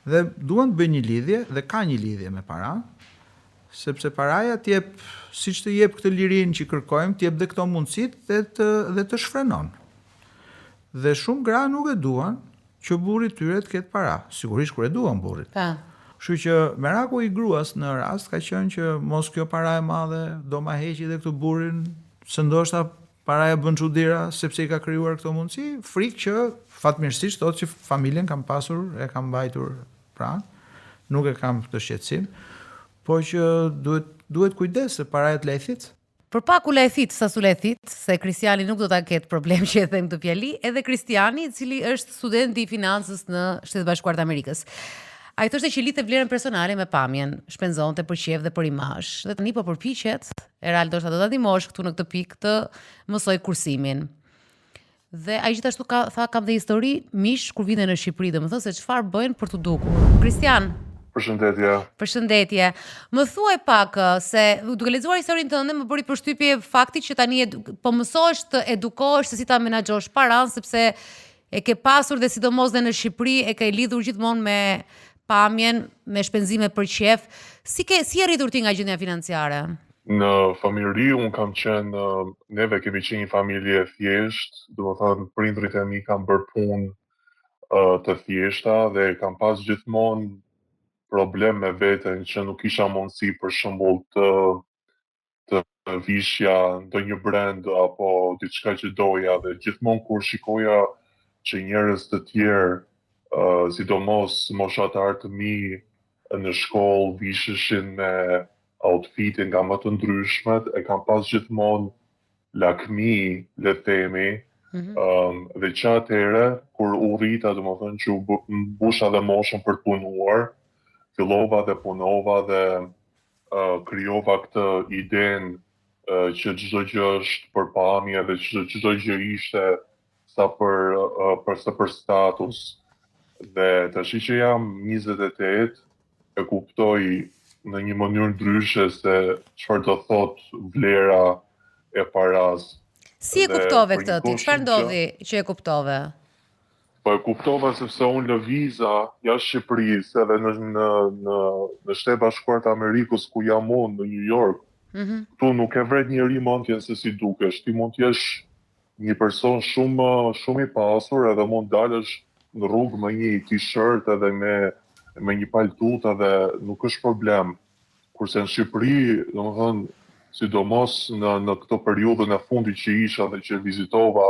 Dhe duan të bëjnë një lidhje dhe ka një lidhje me para, sepse paraja t'jep, siç të jep këtë lirinë që kërkojmë, t'jep dhe këto mundësitë dhe të shfrenon. Dhe shumë gra nuk e duan që burri tyre të ketë para, sigurisht kur e duan burrit. Kështu që meraku i gruas në rast ka qenë që mos kjo para e madhe do ma heqi dhe këtë burrin, se ndoshta paraja bën çuditëra sepse i ka krijuar këto mundësi, frikë që fatmirësisht thotë që familjen kam pasur, e kam mbajtur pranë, nuk e kam këtë shqetësim, po që duhet kujdes se paraja të lehtit. Për pak u lehthit, sa su lehthit, se Kristiani nuk do ta ketë problem që e them këtë fjali, edhe Kristiani, i cili është studenti i financës në Shtetet Bashkuara të Amerikës. Ai thoshte që lidhte vlerën personale me pamjen, shpenzonte për qejf dhe për imazh. Dhe tani po përpiqet, Eral ndoshta do ta ndihmosh këtu në këtë pikë të mësoj kursimin. Dhe ai gjithashtu kam dhe histori mish kur vinte në Shqipëri, domethënë se çfarë bëjnë për të dukur. Kristian. Përshëndetje. Më thuaj pak se duke lexuar historinë tënde më bëri përshtypje fakti që tani po mësohesh të edukohesh se si ta menaxhosh paranë, sepse e ke pasur dhe sidomos dhe në Shqipëri e ke lidhur gjithmonë me pamjen, me shpenzime për qef. Si e rritur ti nga gjendja financiare? Në familje unë kam qenë, neve kemi qenë një familje thjesht, domethënë prindrit e mi kanë bërë punë të thjeshta dhe kam pas gjithmonë problem me veten që nuk isha mundësi për shembull të vishja ndonjë brand apo diçka që doja, dhe gjithmonë kur shikoja që njerëz të tjerë sidomos moshatar të mi në shkollë visheshin me outfite nga më të ndryshmet, e kam pas gjithmonë lakmi, le të themi, dhe që atëherë kur u rrita, domethënë që u mbusha dhe moshën për të punuar, fillova dhe punova dhe krijova këtë idenë që çdo gjë është për pamje dhe çdo gjë ishte sa për status. Dhe tash që jam 28, e kuptoj në një mënyrë ndryshe se çfarë do thotë vlera e paras. Si e kuptove këtë ti? Çfarë ndodhi që e kuptove? Po e kuptova sepse unë lëviza jashtë Shqipërisë edhe në Shtetet Bashkuara të Amerikës ku jam unë në New York. Tu nuk e vret njeri mendjen se si dukesh. Ti mund të jesh një person shumë i pasur edhe mund dalësh në rrugë me një t-shirt edhe me një paltut edhe nuk është problem. Kurse në Shqipëri, domethënë, sidomos në këtë periudhën e fundit që isha dhe që vizitova,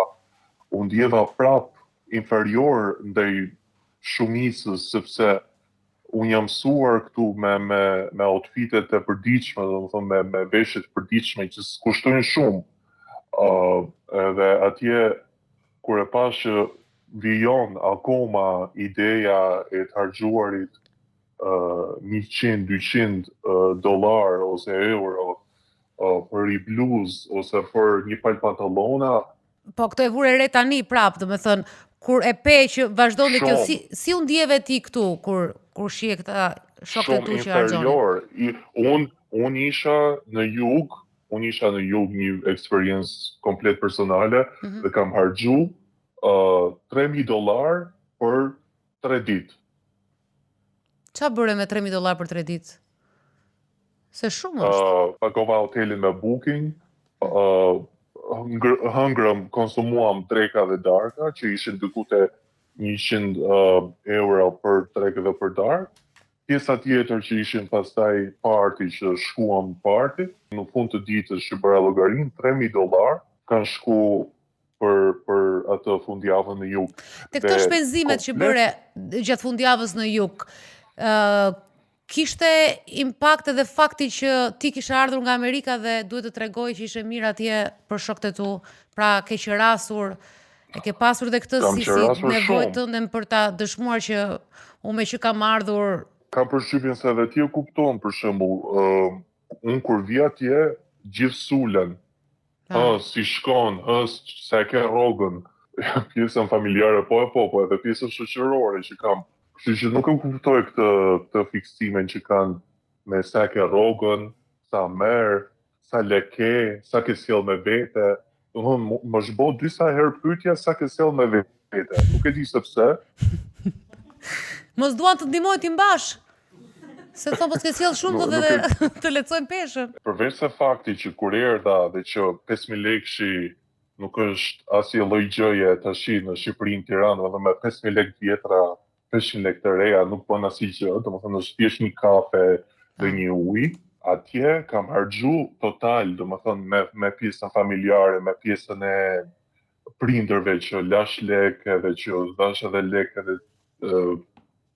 u ndjeva prap inferior ndaj shumicës, sepse unë jam mësuar këtu me outfitet e përditshme, domethënë me veshjet përditshme që kushtojnë shumë. Edhe atje kur e pash që vijon akoma ideja e të harxhuarit $100-200 ose euro për një bluzë ose për një palë pantallona. Po këtë e vure re tani prap, domethënë kur e pe që vazhdon dhe kjo, si u ndjeve ti këtu kur shije këta shokët tu që harxhonin? Unë isha në jug një experience komplet personale dhe kam harxhu $3,000 për 3 ditë. Qa bëre me $3,000 për 3 ditë? Se shumë është. Pagova hotelin me booking, hëngrëm, konsumuam dreka dhe darka, që ishin dikute €100 për drekë dhe për darkë. Pjesa tjetër që ishin pastaj party që shkuam party, në fund të ditës që bëra llogarin, $3,000 kanë shku për atë fundjavën në jug. Te këto shpenzimet që bëre gjatë fundjavës në jug, kishte impakt edhe fakti që ti kishe ardhur nga Amerika dhe duhet të tregoj që ishe mirë atje për shokët e tu, pra ke qerasur, e ke pasur dhe këtë si nevojë tënde për ta dëshmuar që unë me që kam ardhur. Kam përshtypjen se edhe ti e kupton, për shembull, unë kur vi atje gjithë sulen. Si shkon, sa ke rrogën, pjesën familjare po edhe pjesën shoqërore që kam. Kështu që nuk e kuptoj këtë fiksimin që kanë me sa ke rrogën, sa merr, sa leke, sa ke sjell me vete. Më zhbo disa herë pyetja sa ke sjell me vete. Nuk e di sepse. Mos duan të ndihmojnë ti mbash. Se thonë po s'ke sjell shumë do të të leccojnë peshën. Përveç se fakti që kur erdha dhe që 5.000 lekëshi nuk është asnjë lloj gjëje tash në Shqipëri, në Tiranë, edhe me 5.000 lekë vjetra, 500 lekë të reja nuk bën asnjë gjë, domethënë është thjesht një kafe dhe një ujë. Atje kam harxhu total, domethënë me pjesën familjare, me pjesën e prindërve që lash lekë edhe që dhash edhe lekë edhe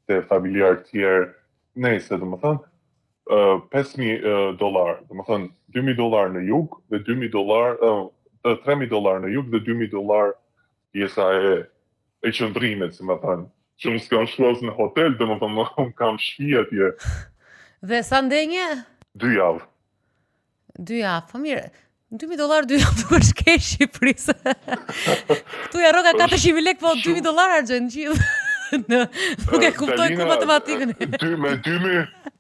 te familjarë tjerë. Nëse, domethënë, $5.000, domethënë $2.000 në jug dhe $3.000 në jug dhe $2.000 pjesa e qëndrimit, si më thënë. Që më s'kam shkuar në hotel, domethënë unë kam shtëpi atje. Dhe sa ndenje? 2 javë. 2 javë, po mirë. $2.000 2 javë nuk është keq Shqipërisë. Këtu ja rroga 400.000 lekë, po $2.000 harxojnë gjithë. Nuk e kuptoj ku matematikën.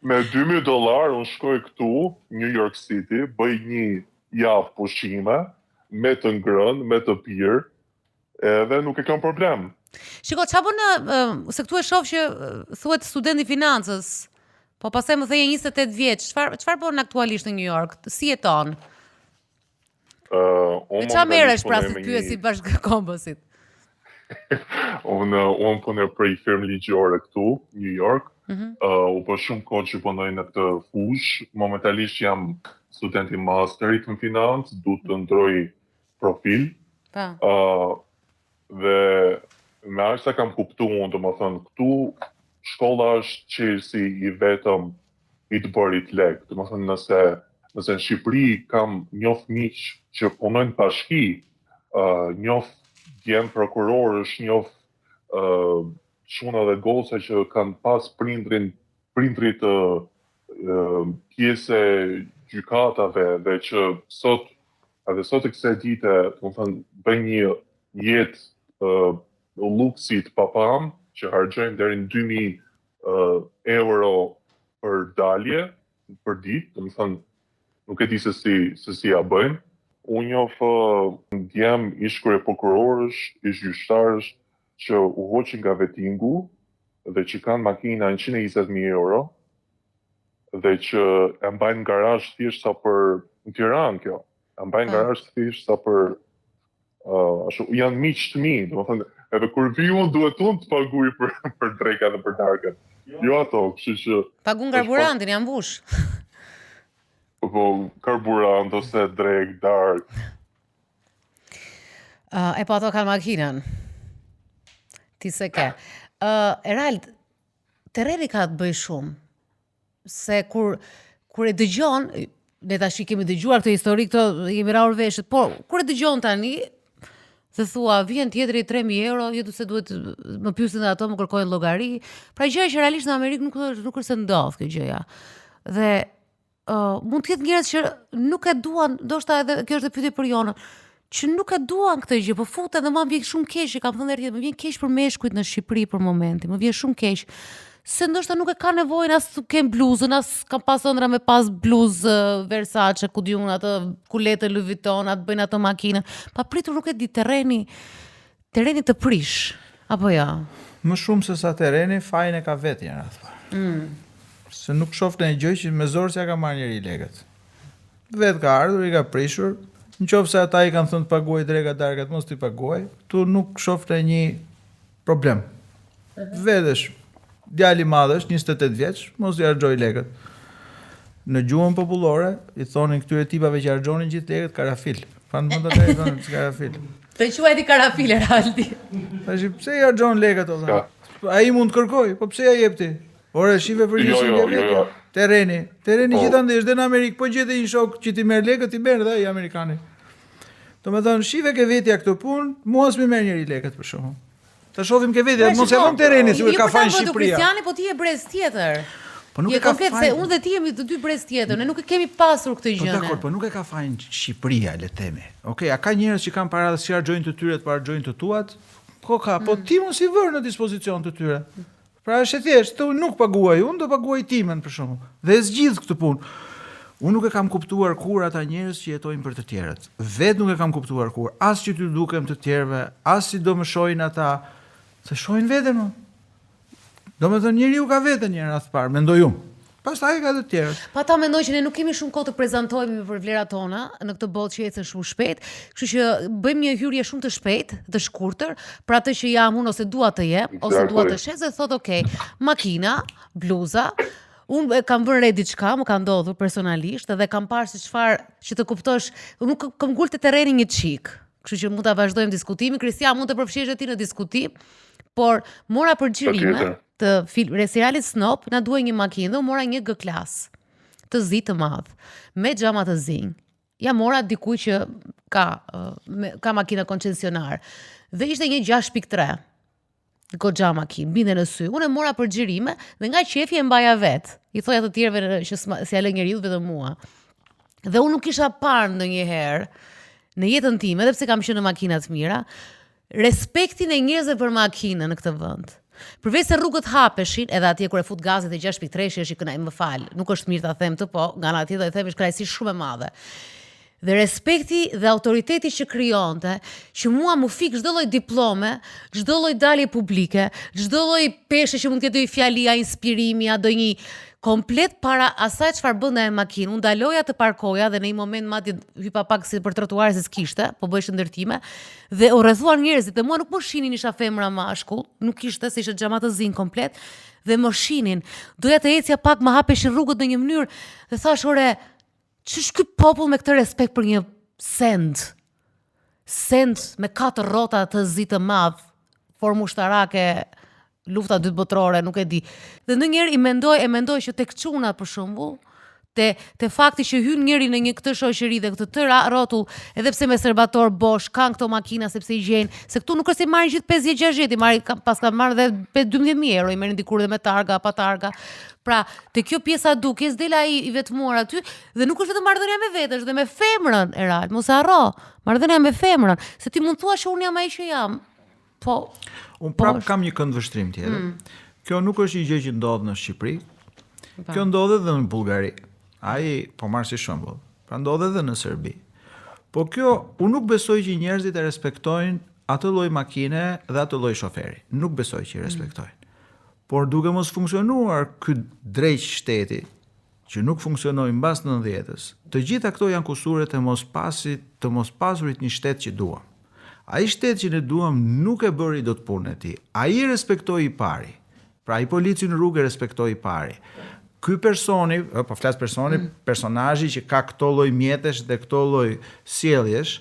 Me $2.000 unë shkoj këtu, New York City, bëj një javë pushime, me të ngrënë, me të pirë, edhe nuk e kam problem. Shiko, ç'a bën se këtu e shoh që thuhet student i financës, po pastaj më thënë 28 vjeç. Çfarë bën aktualisht në New York? Si jeton? Ç'a merresh pra si pyesi bashkëkombësit? Unë punoj për një firmë ligjore këtu, New York. U bë shumë kohë që punoj në këtë fushë. Momentalisht jam student i masterit në financë, du të ndroj profil. Dhe me aq sa kam kuptuar, domethënë këtu shkolla është qelsi i vetëm i të bërit lek. Domethënë nëse në Shqipëri kam njoft miq që punojnë bashki, njoft djem prokurorësh, njoft çuna dhe goca që kanë pas prindrit pjesë gjykatave dhe që sot e kësaj dite, domethënë bëjnë një jetë luksit papam që harxojnë deri në €2.000 për dalje për ditë, domethënë nuk e di se si ja bëjnë. Unë njoh djem ish krye prokurorësh, ish gjyqtarësh që u hoqin nga vettingu dhe që kanë makina €120.000 dhe që e mbajnë garazh thjesht sa për në Tiranë kjo. E mbajnë garazh thjesht sa për ashtu janë miq të mi, domethënë edhe kur vi unë duhet unë të paguaj për dreka dhe për darkën. Jo ato, kështu që pagun karburantin janë mbush. Po karburant ose drek, dark. E po ato kanë makinën. Ti se ke. Erald, terreni ka të bëj shumë. Se kur e dëgjon, ne tash kemi dëgjuar këtë histori, këto kemi rarur veshët, por kur e dëgjon tani, se thua, vjen tjetri €3.000, jetu se duhet më pyesin dhe ato, më kërkojnë llogari. Pra gjëja që realisht në Amerikë nuk është se ndodh kjo gjëja. Dhe mund të ketë njerëz që nuk e duan, ndoshta edhe kjo është pyetje për Jonën, që nuk e duan këtë gjë, po futen dhe më vjen shumë keq, kam thënë herë, më vjen keq për meshkujt në Shqipëri për momentin, më vjen shumë keq. Se ndoshta nuk e ka nevojën as të kem bluzën, as kam pas ëndra me pas bluzë Versace, ku diun atë kulete Louis Vuitton, atë bëjnë ato makinën. Pa pritur nuk e di terreni të prish, apo ja? Më shumë se sa terreni, fajin e ka vetë janë atë. Se nuk shoh në gjë që me zor s'ja ka marrë njëri lekët. Vetë ka ardhur, i ka prishur, nëse ata i kanë thënë të paguaj dreka darkat, mos t'i paguaj, tu nuk shoh në një problem. Vedesh, djali madh është 28 vjeç, mos i harxoj lekët. Në gjuhën popullore i thonin këtyre tipave që harxhonin gjithë lekët karafil. Kanë mund të thonë karafil. Të quajti karafil Eraldi. Tash pse i harxhon lekët ata? Ai mund të kërkoj, po pse ja jep ti? Ore, shive për Jo. Terreni gjithandej është dhe në Amerikë, po gjete një shok që ti merr lekët, i merr dhe ai amerikani. Domethënë, shive ke vetja këtë punë, mua s'më merr njëri lekët për shkakun. Ta shohim ke vetja, mos e vëm terreni si ka fajin Shqipëria. Kristiani, po ti je brez tjetër. Po nuk e ka komplet se unë dhe ti jemi të dy brez tjetër, ne nuk e kemi pasur këtë gjë. Po dakor, po nuk e ka fajin Shqipëria, le të themi. Okej, a ka njerëz që kanë para si harxojnë të tyret, pa harxojnë të tuat? Po ti mos i vër në dispozicion të tyre. Pra është e thjeshtë, unë nuk paguaj, unë do paguaj timen për shkakun. Dhe zgjidh këtë punë. Unë nuk e kam kuptuar kur ata njerëz që jetojnë për të tjerët. Vetë nuk e kam kuptuar kur, as që ty dukem të tjerëve, as si do më shohin ata, se shohin veten më. Domethënë njeriu ka veten një rast parë, mendoj unë. Pastaj ka të tjerët. Pa ta mendoj që ne nuk kemi shumë kohë të prezantojmë për vlerat tona në këtë botë që ecën shumë shpejt, kështu që bëjmë një hyrje shumë të shpejtë, të shkurtër, për atë që jam unë ose dua të jem, ose dua të shes dhe thot okay, makina, bluza, unë kam vënë re diçka, më ka ndodhur personalisht dhe kam parë se çfarë që të kuptosh, nuk kam ngul te terreni një çik. Kështu që mund ta vazhdojmë diskutimin. Kristian, mund të përfshihesh ti në diskutim, por mora përgjyrime të serialit Snop, na duhej një makinë dhe mora një G-klas të zi të madh, me xhama të zinj. Ja mora dikuj që ka makina koncesionar. Dhe ishte një 6.3. Goxha makinë, binde në sy. Unë e mora përgjyrime dhe nga qefi e mbaja vet. I thoja të tjerëve që si ale njeriu vetëm mua. Dhe unë nuk kisha parë ndonjëherë në jetën time, edhe pse kam qenë në makina të mira, respektin e njerëzve për makinën në këtë vend. Përveç se rrugët hapeshin, edhe atje kur e fut gazet e 6.3 është i kënaq, më fal, nuk është mirë ta them të po, nga ana tjetër e them është kënaqësi shumë e madhe. Dhe respekti dhe autoriteti që krijonte, që mua më fik çdo lloj diplome, çdo lloj dalje publike, çdo lloj peshe që mund të ketë një fjali, inspirimi, do një komplet para asaj çfarë bënda e makinë. Unë daloja të parkoja dhe në një moment madje hypa pak si për trotuar se s'kishte, po bëhesh ndërtime dhe u rrethuan njerëzit dhe mua nuk më shihnin, isha femra mashkull, nuk kishte se ishte xhama të zinj komplet dhe më shihnin. Doja të ecja pak, më hapeshin rrugët në një mënyrë dhe thash, ore, ç'është ky popull me këtë respekt për një send me 4 rrota të zi të madh, formë ushtarake, lufta dytë botërore, nuk e di. Dhe ndonjëherë e mendoj që tek çuna për shembull, te fakti që hyn njëri në një këtë shoqëri dhe këtë të rrotull, edhe pse me serbator bosh kanë këto makina sepse i gjejnë, se këtu nuk është se marrin gjithë 50-60, i marrin pas kanë marrë edhe 12.000 euro, i merrin dikur dhe me targa, pa targa. Pra, te kjo pjesa dukjes del ai i vetmuar aty dhe nuk është vetëm marrëdhënia me vetë, është dhe me femrën, Eral, mos harro. Marrëdhënia me femrën, se ti mund thua që unë jam ai që jam. Po. Unë prap kam një këndvështrim tjetër. Kjo nuk është një gjë që ndodh në Shqipëri. Kjo ndodhet edhe në Bullgari. Ai po marr si shembull. Pra ndodhet edhe në Serbi. Po kjo, unë nuk besoj që njerëzit e respektojnë atë lloj makine dhe atë lloj shoferi. Nuk besoj që i respektojnë. Por duke mos funksionuar ky drejt shteti, që nuk funksionoi mbas 90-s, të gjitha këto janë kusure të mos pasurit një shtet që duam. Ai shtet që ne duam nuk e bëri dot punën e tij. Ai respektoi i pari. Pra ai polici në rrugë respektoi i pari. Ky personi, po flas personazhi që ka këto lloj mjetesh dhe këto lloj sjelljesh,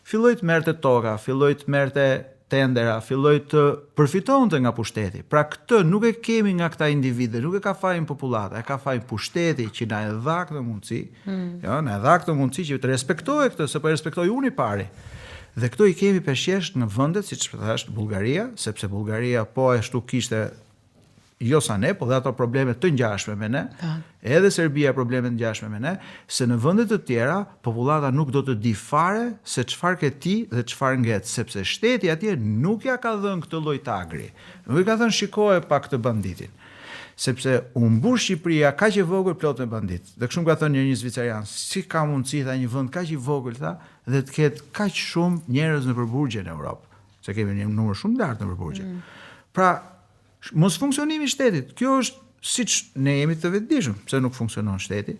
filloi të merrte toka, filloi të merrte tendera, filloi të përfitonte nga pushteti. Pra këtë nuk e kemi nga këta individë, nuk e ka fajin popullata, e ka fajin pushteti që na e dha këtë mundësi. Jo, na e dha këtë mundësi që të respektojë këtë, se po e respektoi unë i pari. Dhe këto i kemi peshjesht në vendet, siç thash, Bullgaria, sepse Bullgaria po ashtu kishte jo sa ne, po dhe ato probleme të ngjashme me ne, edhe Serbia probleme të ngjashme me ne, se në vendet të tjera popullata nuk do të di fare se çfarë ke ti dhe çfarë ngjet, sepse shteti atje nuk ja ka dhënë këtë lloj tagri. Nuk i ka thënë shikoje pak këtë banditin. Sepse u mbush Shqipëria kaq e vogël plot me bandit. Dhe kështu ka thënë një zviceran, si ka mundësi tha një vend kaq i vogël tha, dhe të ketë kaq shumë njerëz në përburgje në Europë, se kemi një numër shumë lartë në përburgje. Pra, mos funksionimi i shtetit. Kjo është siç ne jemi të vetëdijshëm, pse nuk funksionon shteti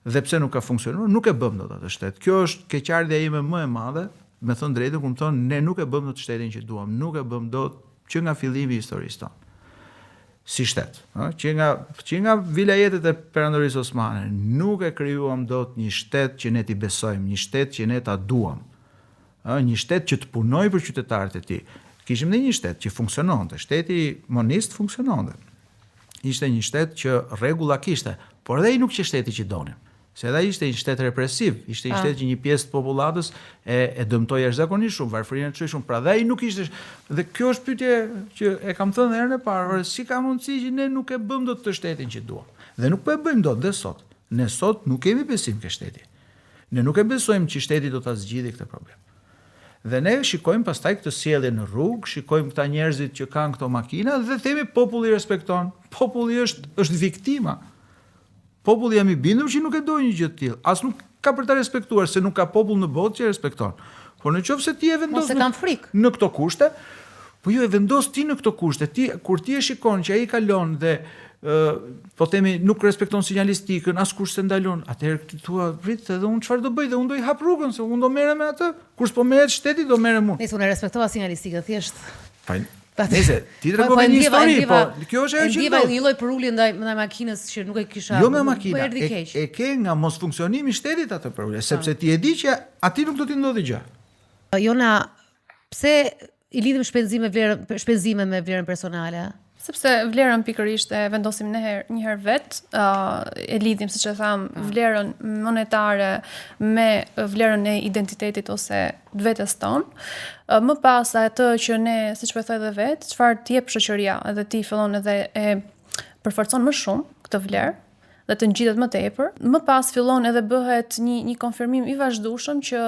dhe pse nuk ka funksionuar, nuk e bëm dot atë shtet. Kjo është keqardhja ime më e madhe, me thënë drejtën, kur më thonë ne nuk e bëm dot shtetin që duam, nuk e bëm dot që nga fillimi i historisë tonë. Si shtet, që nga vilajetet e perandorisë osmane, nuk e krijuam dot një shtet që ne t'i besojmë, një shtet që ne ta duam. Një shtet që të punojë për qytetarët e tij. Kishim dhe një shtet që funksiononte, shteti monist funksiononte. Ishte një shtet që rregulla kishte, por edhe ai nuk që shteti që donim. Se edhe ishte një shtet represiv, ishte një shtet që një pjesë të popullatës e dëmtoi jashtëzakonisht shumë, varfërinë çoi shumë. Pra dhe ai nuk ishte, dhe kjo është pyetje që e kam thënë herën e parë, si ka mundësi që ne nuk e bëm dot të shtetin që duam. Dhe nuk po e bëjmë dot dhe sot. Ne sot nuk kemi besim ke shteti. Ne nuk e besojmë që shteti do ta zgjidhë këtë problem. Dhe ne shikojmë pastaj këtë sjellje në rrugë, shikojmë këta njerëzit që kanë këto makina dhe themi populli respekton. Populli është viktima. Populli jam i bindur që nuk e dojë një gjë të tillë. As nuk ka për ta respektuar, se nuk ka popull në botë që e respekton. Por në qoftë se ti e vendos në këto kushte, Po ju e vendos ti në këto kushte. Ti kur ti e shikon që ai kalon dhe po themi nuk respekton sinjalistikën, askush se ndalon, atëherë ti thua prit edhe unë çfarë do bëj dhe unë do i hap rrugën se unë do merrem me atë. Kur s'po merret shteti do merrem unë. Nëse unë respektova sinjalistikën thjesht. Nëse ti tregove një histori, po kjo është ajo që ndjeva një lloj përulje ndaj makinës që nuk e kisha. Jo me makina, e ke nga mos funksionimi i shtetit atë përulje, sepse ti e di që aty nuk do t'i ndodhi gjë. Jona, pse i lidhim shpenzime me vlerën personale? Sepse vlerën pikërisht e vendosim një herë vetë, e lidhim, siç e tham, vlerën monetare me vlerën e identitetit ose vetes tonë. Më pas atë që ne, siç po thoj edhe vetë, çfarë të jep shoqëria, edhe ti fillon edhe e përforcon më shumë këtë vlerë dhe të ngjitet më tepër. Më pas fillon edhe bëhet një konfirmim i vazhdueshëm që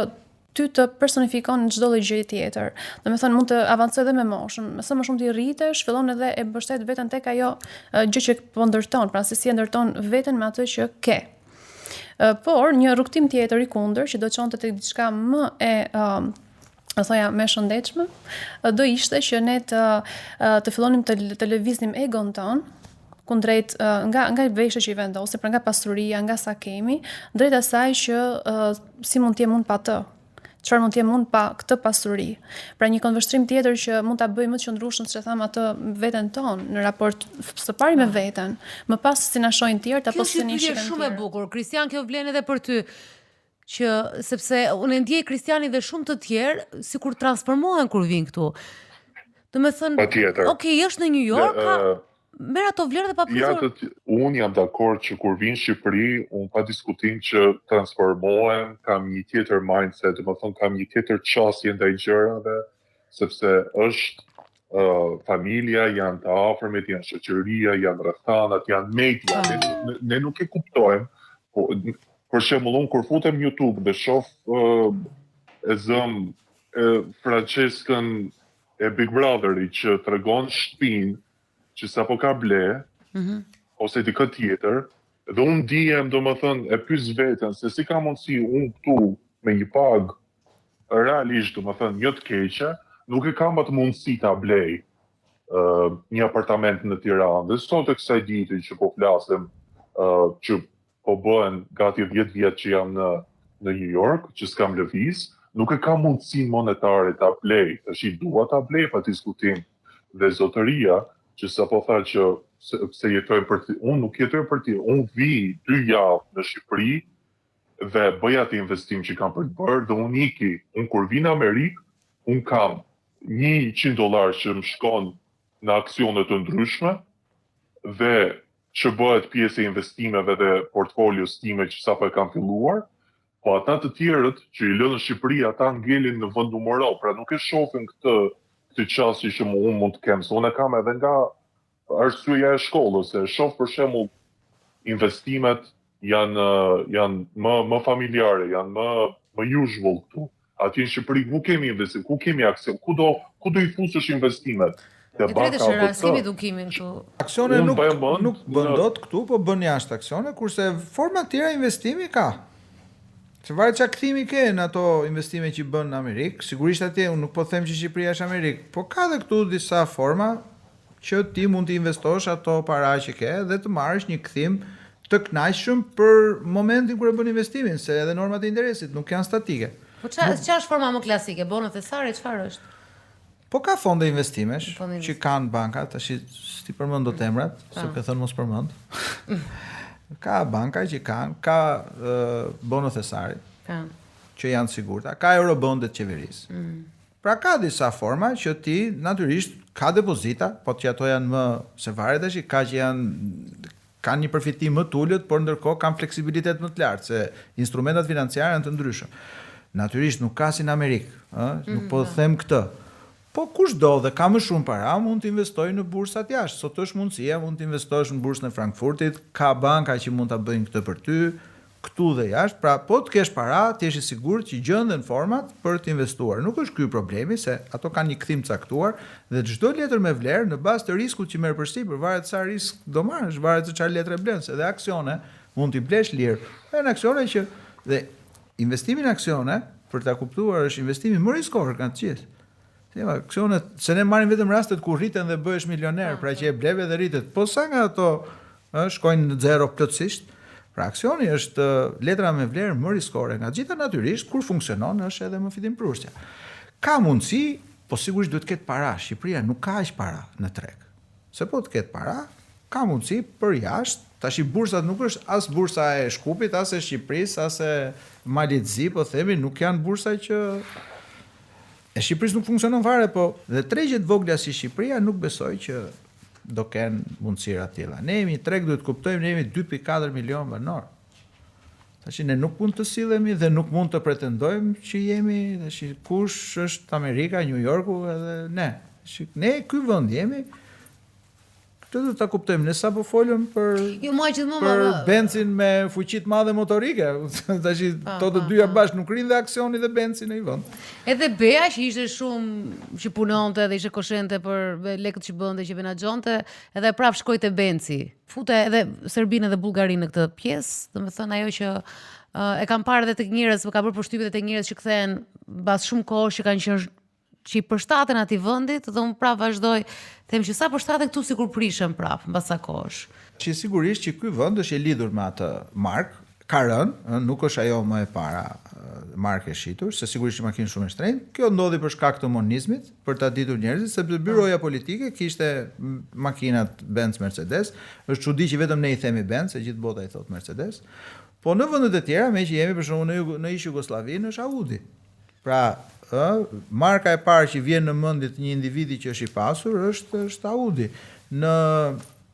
ty të personifikon në çdo lloj gjëje tjetër. Domethënë mund të avancoj edhe me moshën. Sa më shumë ti rritesh, fillon edhe e mbështet veten tek ajo gjë që po ndërton, pra se si e ndërton veten me atë që ke. Por një rrugtim tjetër i kundër që do të çonte tek diçka më më shëndetshme, do ishte që ne të fillonim të lëviznim egon ton kundrejt nga veshjet që i vendosim, pra nga pasuria, nga sa kemi, drejt asaj që si mund të jem unë pa të. Çfarë mund të jem unë pa këtë pasuri. Pra një konvështrim tjetër që mund ta bëjmë më të qëndrueshëm, siç e tham, atë veten tonë në raport së pari me veten, më pas si na shohin tjerë apo si ne shihemi. Kjo është shumë e bukur. Kristian, kjo vlen edhe për ty. Që sepse unë ndjej Kristianin dhe shumë të tjerë sikur transformohen kur vijnë këtu. Domethënë, okay, është në New York, merr ato vlerë dhe pa pyesur. Unë jam dakord që kur vinë në Shqipëri, unë pa diskutim që transformohen, kam një tjetër mindset, domethënë kam një tjetër qasje ndaj gjërave, sepse është familja, janë të afërmit, janë shoqëria, janë rrethanat, janë media. Ne nuk e kuptojmë. Po, për shembull, unë kur futem në YouTube dhe shoh Franceskën e Big Brotherit që tregon shtëpinë që sa po ka ble, ose dikë tjetër, dhe unë dijem, do më thënë, e pys veten, se si ka mundësi unë këtu me një pagë, realisht, do më thënë, një të keqe, nuk e kam atë mundësi ta blej një apartament në Tiranë. Dhe sot e kësaj dite që po flasim, që po bëhen gati 10 vjet që jam në New York, që s'kam lëviz, nuk e kam mundësi monetare ta blej. Tash i dua ta blej pa diskutim. Dhe zotëria, që sa po tha që se jetojmë për ti, unë nuk jetoj për ti, unë vi 2 javë në Shqipëri dhe bëj atë investim që kam për të bërë dhe unë iki. Unë kur vi në Amerikë, unë kam $100 që më shkon në aksionet të ndryshme dhe që bëhet pjesë e investimeve dhe portfolios time që sapo e kam filluar, po ata të tjerët që i lënë në Shqipëri, ata ngelin në vend numëror, pra nuk e shohin këtë qasje që unë mund të kem, se unë e kam edhe nga arsyeja e shkollës, se shoh për shembull investimet janë më familjare, janë më usual këtu. Aty në Shqipëri nuk kemi investim, ku kemi aksion, ku do i fusësh investimet? Te banka apo kemi dukimin këtu. Aksione nuk bën dot këtu, po bën jashtë aksione, kurse forma tjera investimi ka. Se varet çka kthimi ke në ato investime që bën në Amerikë, sigurisht atje unë nuk po them që Shqipëria është Amerikë, po ka edhe këtu disa forma që ti mund të investosh ato para që ke dhe të marrësh një kthim të kënaqshëm për momentin kur e bën investimin, se edhe normat e interesit nuk janë statike. Po ç'është forma më klasike? Bono thesare, çfarë është? Po ka fonde investimesh që kanë bankat, tash ti përmend dot emrat, se ke thënë mos përmend. Ka banka që ka bono thesari, që janë sigurta, ka eurobondet qeverisë. Pra ka disa forma që ti natyrisht ka depozita, po që ato janë më se varet tash, kanë një përfitim më të ulët, por ndërkohë kanë fleksibilitet më të lartë, se instrumentat financiare janë të ndryshëm. Natyrisht nuk ka si në Amerikë, nuk po them këtë. Po kushdo dhe ka më shumë para, mund të investojë në bursat jashtë. Sot është mundësia, mund të investosh në bursën e Frankfurtit, ka banka që mund ta bëjnë këtë për ty, këtu dhe jashtë. Pra, po të kesh para, të jesh i sigurt që gjenden format për të investuar. Nuk është ky problemi, se ato kanë një kthim caktuar dhe çdo letër me vlerë në bazë të riskut që merr përsipër, varet sa risk do marrësh, varet se çfarë letre blen, se edhe aksione mund t'i blesh lirë. Janë aksione që dhe investimi në aksione, për ta kuptuar, është investimi më riskor nga të gjithë. aksionet, se ne marrim vetëm rastet ku rriten dhe bëhesh milioner, pra që e bleve dhe rritet. Po sa nga ato shkojnë në zero plotësisht? Pra aksioni është letra me vlerë më riskore nga gjitha, natyrisht kur funksionon është edhe më fitimprurësja. Ka mundësi, po sigurisht duhet ketë para. Shqipëria nuk ka aq para në treg. Se po të ketë para, ka mundësi për jashtë. Tash bursat nuk është as bursa e Shkupit, as e Shqipërisë, as e Malitzi, po themi, nuk janë bursa që e Shqipërisë nuk funksionon fare, po dhe tregjet vogla si Shqipëria nuk besoj që do kenë mundësira të tilla. Ne jemi treg, duhet kuptojmë, ne jemi 2.4 milion banor. Tash ne nuk mund të sillemi dhe nuk mund të pretendojmë që jemi, tash kush është Amerika, New Yorku edhe ne. Ne ky vend jemi. Këtë do ta kuptojmë, ne sapo folëm për benzin me fuqi të madhe motorike. Tash to të dyja bashkë nuk rrin dhe aksioni dhe benzin në një vend. Edhe Bea që ishte shumë që punonte dhe ishte koshente për lekët që bënte, që menaxhonte, edhe prap shkoi te benzi. Fute edhe Serbinë dhe Bullgarinë në këtë pjesë, domethënë ajo që e kam parë edhe tek njerëz, ka bërë përshtypje tek njerëz që kthehen pas shumë kohë që kanë qenë që i përshtaten atij vendit, dhe unë prap vazhdoj them që sa përshtaten këtu sikur prishen prap mbas sa kohësh. Që sigurisht që ky vend është i lidhur me atë mark, ka rënë, nuk është ajo më e para markë e shitur, se sigurisht që makinë shumë e shtrenjtë. Kjo ndodhi për shkak të monizmit, për ta ditur njerëzit, sepse byroja politike kishte makinat Benz, Mercedes. Është çudi që vetëm ne i themi Benz, se gjithë bota i thot Mercedes. Po në vendet e tjera, me që jemi për shembull në ish Jugosllavinë, është Audi. Pra, marka e parë që vjen në mendje të një individi që është i pasur është Audi.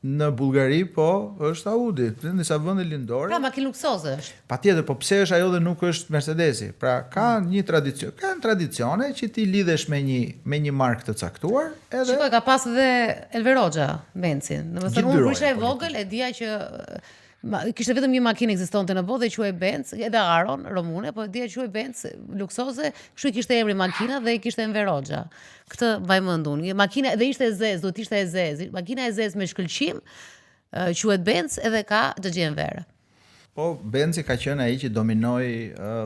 Në Bullgari po është Audi, në disa vende lindore. Pra makinë luksoze është. Patjetër, po pse është ajo dhe nuk është Mercedesi? Pra ka një tradicion, kanë tradicione që ti lidhesh me një markë të caktuar, edhe Shikoj, ka pas edhe Elver Hoxha Benzin. Domethënë unë prisha e vogël e dija që kishte vetëm një makinë ekzistonte në botë dhe quhej Benz, edhe Aron Romune, po dia quhej Benz luksoze, kështu i kishte emri makina dhe i kishte Enver Hoxha. Këtë mbaj mend unë. Makina dhe ishte e zezë, duhet ishte e zezë. Makina e zezë me shkëlqim quhet Benz edhe ka Xhaxhi Enver. Po Benzi ka qenë ai që dominoi,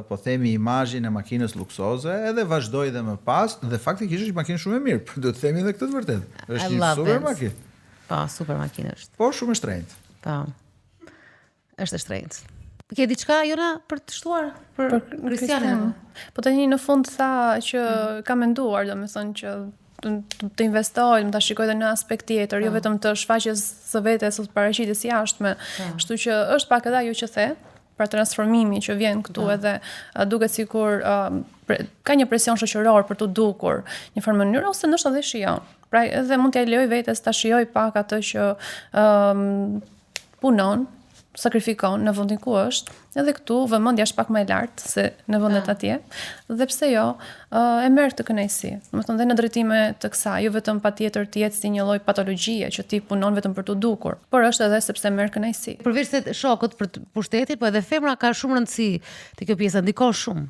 po themi, imazhin e makinës luksoze, edhe vazhdoi dhe më pas, dhe faktikisht është makinë shumë e mirë, do të themi edhe këtë të vërtetë. Është një super makinë. Po, super makinë është. Po shumë e shtrenjtë. Po. Është e shtrenjtë. Ke diçka Jona për të shtuar për Kristianin? Po tani në fund tha që ka menduar, domethënë që të investoj, të shikoj edhe në aspekt tjetër, jo vetëm të shfaqjes së vetes ose paraqitjes jashtme. Kështu që është pak edhe ajo që the, për transformimi që vjen këtu edhe duket sikur ka një presion shoqëror për të dukur një farë mënyrë ose ndoshta dhe shijon. Pra edhe mund t'ja lejoj vetes ta shijoj pak atë që punon, sakrifikon në vendin ku është, edhe këtu vëmendja është pak më e lartë se në vendet atje, dhe pse jo, e merr të kënaqësi. Domethënë dhe në drejtime të kësaj, jo vetëm patjetër të jetë si një lloj patologjie që ti punon vetëm për të dukur, por është edhe sepse merr kënaqësi. Përveç se shokët për pushtetit, po edhe femra ka shumë rëndësi te kjo pjesa, ndikon shumë.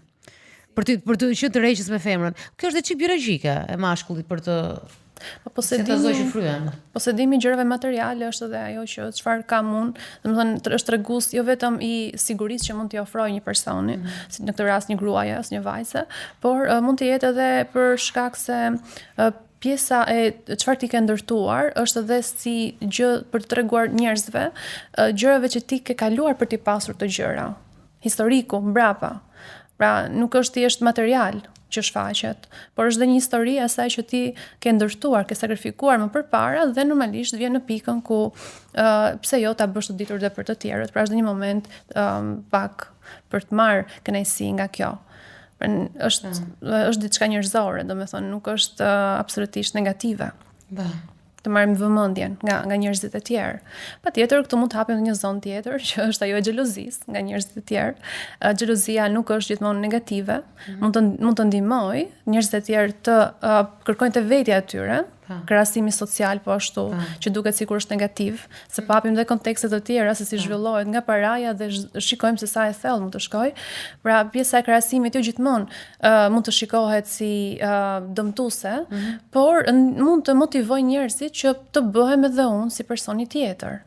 Për të qenë të rreqës me femrën. Kjo është çik biologjike e mashkullit për të Posedimi gjërave materiale është edhe ajo që çfarë kam unë, domethënë është tregues jo vetëm i sigurisë që mund t'i ofrojë një personi, si në këtë rast një gruaje ose një vajze, por mund të jetë edhe për shkak se pjesa e çfarë ti ke ndërtuar është edhe si gjë për të treguar njerëzve gjërave që ti ke kaluar për t'i pasur të gjëra. Historiku mbrapa. Pra nuk është thjesht material që shfaqet, por është dhe një histori e asaj që ti ke ndërtuar, ke sakrifikuar më përpara dhe normalisht vjen në pikën ku pse jo ta bësh të ditur dhe për të tjerët. Pra është një moment pak për të marrë kënaqësi nga kjo. Pra është diçka njerëzore, domethënë nuk është absolutisht negative. Të marrim vëmendjen nga njerëzit e tjerë. Patjetër këtu mund të hapim një zonë tjetër që është ajo e xhelozisë nga njerëzit e tjerë. Xhelozia nuk është gjithmonë negative, mund të ndihmojë njerëzit e tjerë të kërkojnë të vetja e tyre, krahasimi social po ashtu, që duket sikur është negativ, se papim dhe kontekste të tjera se si zhvillohet nga paraja dhe shikojmë se sa e thellë mund të shkojë. Pra pjesa e krahasimit jo gjithmonë mund të shikohet si dëmtuese, por mund të motivojë njerëzit që të bëhem edhe unë si personi tjetër.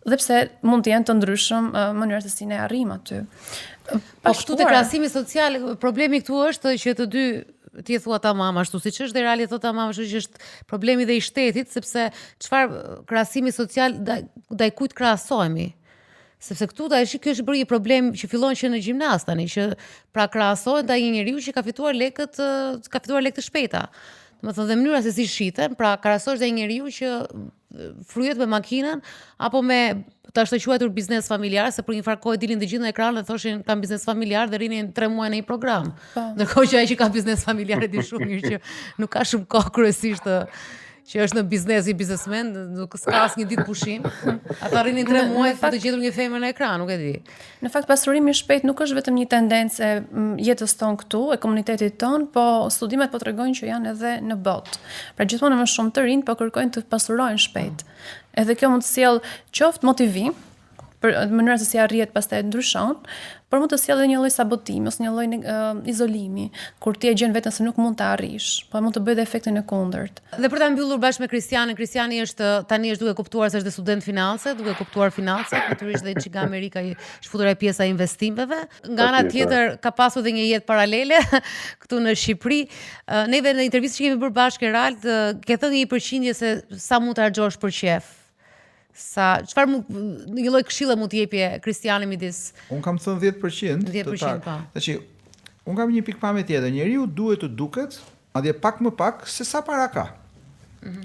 Dhe pse mund të jenë të ndryshëm mënyrat se si ne arrim aty. Po këtu te krahasimi social, problemi këtu është që të dy ti e thua tamam ashtu siç është dhe reali e thot tamam ashtu që është problemi dhe i shtetit, sepse çfarë krahasimi social ndaj kujt krahasohemi? Sepse këtu kjo është bërë një problem që fillon që në gjimnaz tani, që pra krahasohet ndaj një njeriu që ka fituar lekë të shpejta. Domethënë dhe mënyra se si shiten, pra krahasosh ndaj një njeriu që fryhet me makinën apo me ta është të quajtur biznes familjar, se për një farë kohë dilin të gjithë në ekran dhe thoshin kam biznes familjar dhe rinin 3 muaj në një program. Ndërkohë që ai që ka biznes familjar e di shumë mirë që nuk ka shumë kohë kryesisht që është në biznes i biznesmen, nuk s'ka asnjë ditë pushim. Ata rrinin 3 muaj për të gjetur një femër në ekran, nuk e di. Në fakt pasurimi i shpejt nuk është vetëm një tendencë e jetës tonë këtu, e komunitetit tonë, po studimet po tregojnë që janë edhe në botë. Pra gjithmonë më shumë të rinj po kërkojnë të pasurojnë shpejt. Edhe kjo mund të sjellë qoftë motivim për mënyra se si arrihet pastaj ndryshon, por mund të sjellë edhe një lloj sabotimi ose një lloj izolimi, kur ti e gjen veten se nuk mund ta arrish, po mund të bëjë efektin e kundërt. Dhe për ta mbyllur bashkë me Kristianin, Kristiani tani është duke kuptuar se është dhe student finance, duke kuptuar financat, natyrisht dhe që nga Amerika është futur ai pjesa e investimeve. Nga ana tjetër ka pasur dhe një jetë paralele këtu në Shqipëri. Neve në intervistë që kemi bërë bashkë Ralt, ke thënë një përqindje se sa mund të harxhosh për qef. Një lloj këshilla mund të jepje Kristiani midis? Unë kam thënë 10%. 10%, po. Tash, unë kam një pikpamje tjetër. Njeriu duhet të duket, madje pak më pak se sa para ka.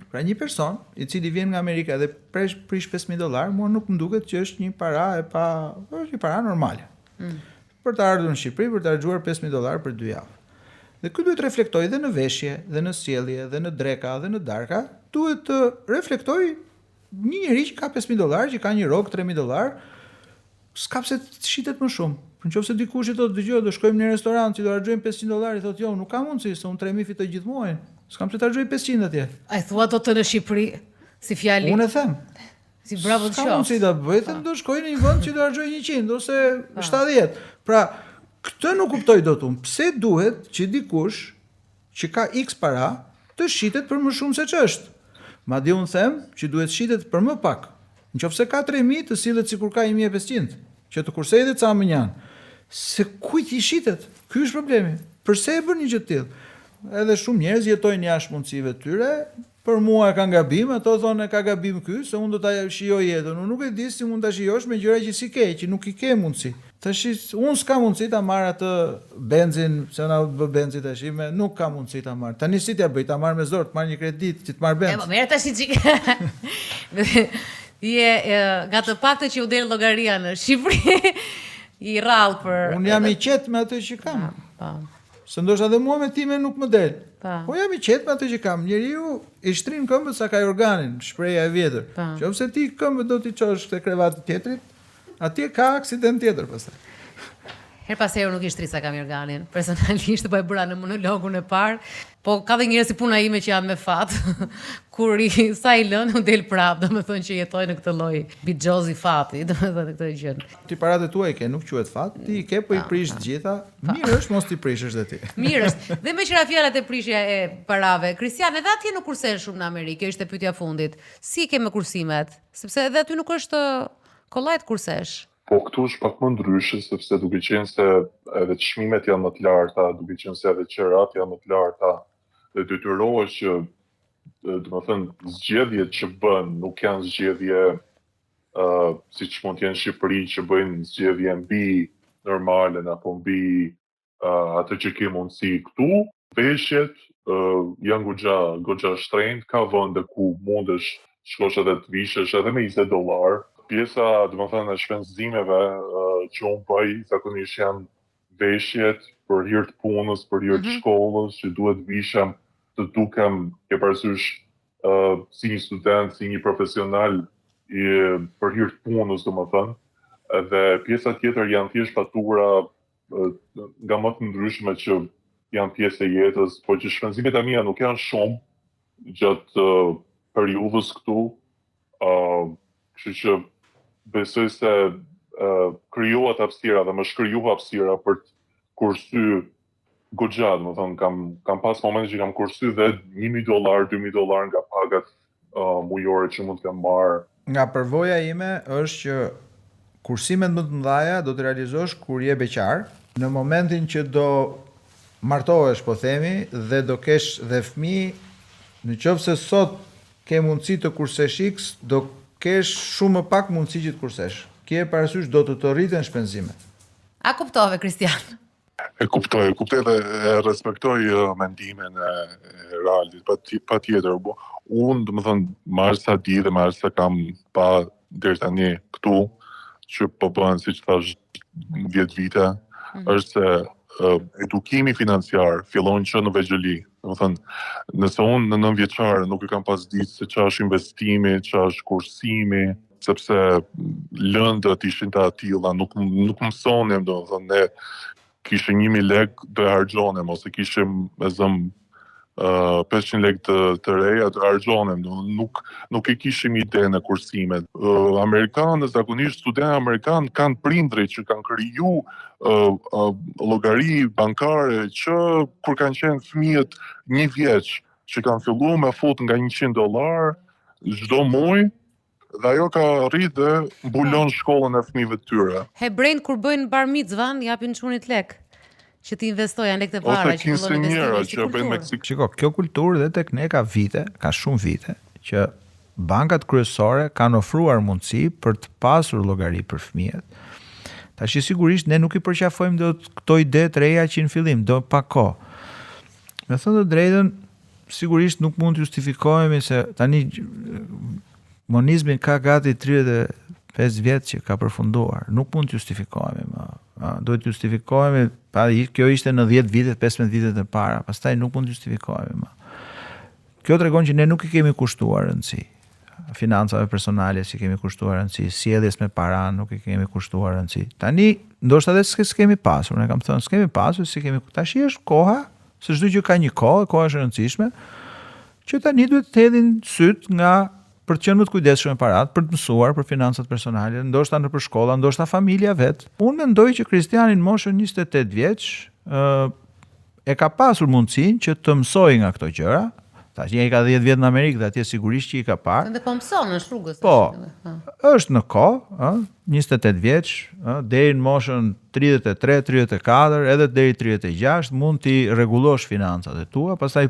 Pra një person i cili vjen nga Amerika dhe prish $5,000, mua nuk më duket që është një para është një para normale. Për të ardhur në Shqipëri, për të harxuar $5,000 për 2 javë. Dhe ky duhet të reflektojë dhe në veshje, dhe në sjellje, dhe në dreka, dhe në darka, duhet të reflektojë një njeri që ka $5,000, që ka një rrogë $3,000, s'ka pse të shitet më shumë. Për nëse dikush i thotë dëgjoj, do shkojmë në një restorant që do harxojmë $500, i thotë jo, nuk ka mundësi, se unë 3.000 fitoj gjithë muajin. S'kam pse të harxoj 500 atje. Ai thua do të në Shqipëri si fjali. Unë e them. Si bravo të S'ka qoftë. mundësi ta bëj, do shkoj në një vend që do harxoj 100 ose 70. Pra, këtë nuk kuptoj dot unë. Pse duhet që dikush që ka X para të shitet për më shumë se ç'është? Madje unë them që duhet shitet për më pak. Nëse ka 3.000 të sillet sikur ka 1.500, që të kursej dhe ca më njanë. Se kujt i shitet? Ky është problemi. Përse e bën një gjë të tillë? Edhe shumë njerëz jetojnë jashtë mundësive të tyre. Për mua ka gabim, ato thonë ka gabim ky, se unë do ta shijoj jetën. Unë nuk e di si mund ta shijosh me gjëra që si ke, që nuk i ke mundësi. Tash unë s'ka mundësi ta marr atë benzin, se na bë benzin tash, nuk ka mundësi ta marr. Tani si t'ja bëj, ta marr me zor, të marr një kredit, që të marr benzin. Po merr tash çik. Nga të paktën që u del llogaria në Shqipëri, i rrallë për. Unë jam i qetë me atë që kam. Po. Se ndoshta dhe mua me time nuk më del. Po jam i qetë me atë që kam. Njeriu i shtrin këmbët sa ka organin, shpreha e vjetër. Qofse ti këmbët do t'i çosh te krevati tjetrit, atje ka aksident tjetër pastaj. Her pas herë nuk i shtri sa kam organin. Personalisht po e bëra në monologun e parë, po ka dhe njerëz si puna ime që janë me fat. Kur sa i lën u del prap, domethënë që jetoj në këtë lloj bixhozi fati, domethënë këtë gjë. Ti paratë tua i ke, nuk quhet fat, ti i ke po i prish të gjitha. Mirë është mos ti prishësh dhe ti. Mirë është. Dhe me qira fjalat e prishja e parave, Kristian, edhe atje nuk kursen shumë në Amerikë, ishte pyetja fundit. Si ke me kursimet? Sepse edhe aty nuk është kollaj të kursesh. Po këtu është pak më ndryshe, sepse duke qenë se edhe çmimet janë më të larta, duke qenë se edhe qerat janë më të larta, dhe detyrohesh që, domethënë, zgjedhjet që bën nuk janë zgjedhje siç mund të jenë në Shqipëri që bëjnë zgjedhje mbi normalen apo mbi atë që ke mundësi këtu. Veshjet janë goxha shtrenjtë, ka vende ku mundesh shkosh edhe të vishësh edhe me $20. Pjesa, domethënë, e shpenzimeve që unë bëj zakonisht janë veshjet për hir të punës, për hir të shkollës, që duhet vishem të dukem ke parasysh si një student, si një profesional për hir të punës, domethënë. Dhe pjesa tjetër janë thjesht fatura nga më të ndryshme që janë pjesë e jetës, por që shpenzimet e mia nuk janë shumë gjatë periudhës këtu. Kështu që besoj se krijohet hapësira dhe më shkrijuar hapësira për të kursyer goxha, domethënë kam pas momente që kam kursyer dhe $1,000, $2,000 nga pagat mujore që mund të kam marrë. Nga përvoja ime është që kursimet më të mëdha do të realizosh kur je beqar, në momentin që do martohesh, po themi, dhe do kesh dhe fëmijë, në qoftë se sot ke mundësi të kursesh X, do kesh shumë më pak mundësi që të kursesh. Kje parasysh do të rriten shpenzimet. A kuptove, Kristian? E kuptoj dhe e respektoj mendimin e Realit, pa tjetër. Unë, do më thënë, marrë sa di dhe marrë sa kam pa deri tani këtu, që po bëhen, si që thash, 10 vite, është se edukimi financiar fillon që në vegjëli. Do më thënë, nëse unë në 9 vjeçare nuk e kam pas ditë se që është investimi, që është kursimi, sepse lëndët ishin të atilla, nuk mësonim, do më thënë, ne kishim 1000 lek do e harxhonim, ose kishim me zëm 500 lek të reja të harxhonim, nuk e kishim ide në kursimet. Amerikanët, zakonisht studentë amerikanë kanë prindrit që kanë kriju llogari bankare që kur kanë qenë fëmijët 1 vjeç, që kanë filluar me fut nga $100 çdo muaj, dhe ajo ka rrit dhe mbulon shkollën e fëmijëve të tyre. Hebrejt kur bëjnë bar mitzvan, japin çunit lek që ti investojnë lekë të para, ose kinsenjera që bëjnë Meksik. Shiko, kjo kulturë dhe tek ne ka shumë vite, që bankat kryesore kanë ofruar mundësi për të pasur llogari për fëmijët. Tash sigurisht ne nuk i përqafojmë dot këto ide të reja që në fillim do pa kohë. Me thënë të drejtën, sigurisht nuk mund të justifikohemi se tani monizmin ka gati 35 vjet që ka përfunduar. Nuk mund të justifikohemi më. Duhet të justifikohemi, kjo ishte në 10 vitet, 15 vitet e para, pastaj nuk mund të justifikohemi më. Kjo tregon që ne nuk i kemi kushtuar rëndësi financave personale, si kemi kushtuar rëndësi, sjelljes me para nuk i kemi kushtuar rëndësi. Tani, ndoshta edhe s'kemi pasur, ne kam thënë, s'kemi pasur, tash është koha, se çdo gjë ka një kohë, koha është e rëndësishme, që tani duhet të hedhin syt për të qenë më të kujdesshëm me parat, për të mësuar për financat personale, ndoshta nëpër shkolla, ndoshta familja vet. Unë mendoj që Kristiani në moshën 28 vjeç e ka pasur mundësinë që të mësojë nga këto gjëra. Tash ai ka 10 vjet në Amerikë dhe atje sigurisht që i ka parë. Ende po mëson në rrugës. Po. Është në kohë, 28 vjeç, deri në moshën 33, 34, edhe deri 36 mund t'i rregullosh financat e tua, pastaj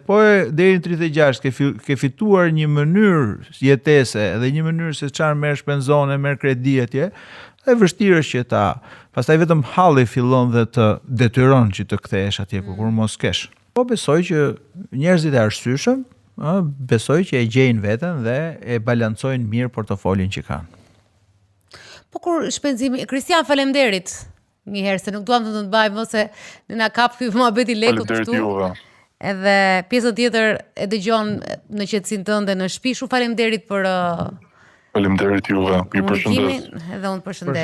deri në 36 ke fituar një mënyrë jetese dhe një mënyrë se çfarë merr shpenzon, merr kredi atje, dhe vështirë është që pastaj vetëm halli fillon dhe të detyron që të kthehesh atje kur mos kesh. Po besoj që njerëzit e arsyeshëm besoj që e gjejnë veten dhe e balancojnë mirë portofolin që kanë. Po kur shpenzimi, Kristian, faleminderit. Një herë se nuk duam të mbajmë ose na kap ky muhabeti lekut këtu. Edhe pjesën tjetër e dëgjon në qetësinë tënde në shtëpi. Shumë faleminderit për Faleminderit juve. Ju përshëndes. Edhe unë përshëndes.